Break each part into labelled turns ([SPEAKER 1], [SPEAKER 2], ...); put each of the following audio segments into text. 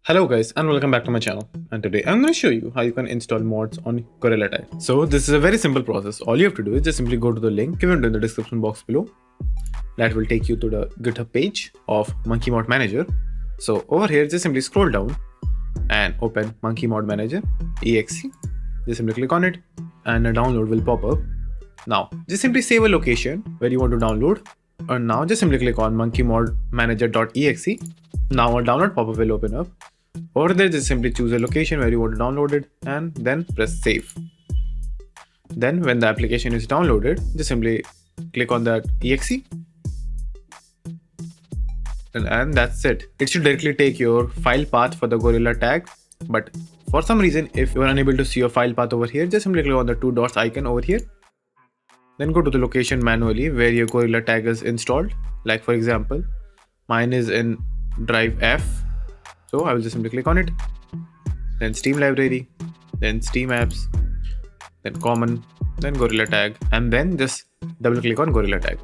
[SPEAKER 1] Hello guys and welcome back to my channel, and today I'm going to show you how you can install mods on Gorilla Tag. So this is a very simple process. All you have to do is just simply go to the link given in the description box below. That will take you to the GitHub page of Monkey Mod Manager. So over here just simply scroll down and open Monkey Mod Manager exe. Just simply click on it and a download will pop up. Now just simply save a location where you want to download, and now just simply click on monkeymodmanager.exe. Now a download pop-up will open up. Over there, just simply choose a location where you want to download it and then press save. Then when the application is downloaded, just simply click on that exe and that's it. It should directly take your file path for the Gorilla Tag, but for some reason if you are unable to see your file path over here, just simply click on the two dots icon over here. Then go to the location manually where your Gorilla Tag is installed. Like for example, mine is in drive F. So I will just simply click on it, then Steam Library, then Steam Apps, then Common, then Gorilla Tag, and then just double click on Gorilla Tag.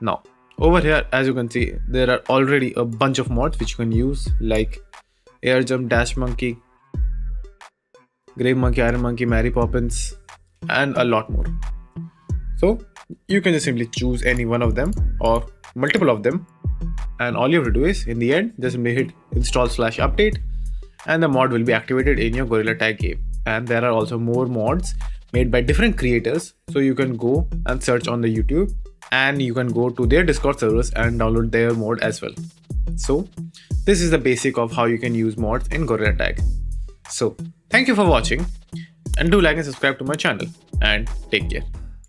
[SPEAKER 1] Now over here, as you can see, there are already a bunch of mods which you can use, like Air Jump, Dash Monkey, Grave Monkey, Iron Monkey, Mary Poppins, and a lot more. So you can just simply choose any one of them or multiple of them, and all you have to do is in the end just simply hit install/update and the mod will be activated in your Gorilla Tag game. And there are also more mods made by different creators, so you can go and search on the YouTube and you can go to their Discord servers and download their mod as well. So this is the basic of how you can use mods in Gorilla Tag. So thank you for watching, and do like and subscribe to my channel, and take care.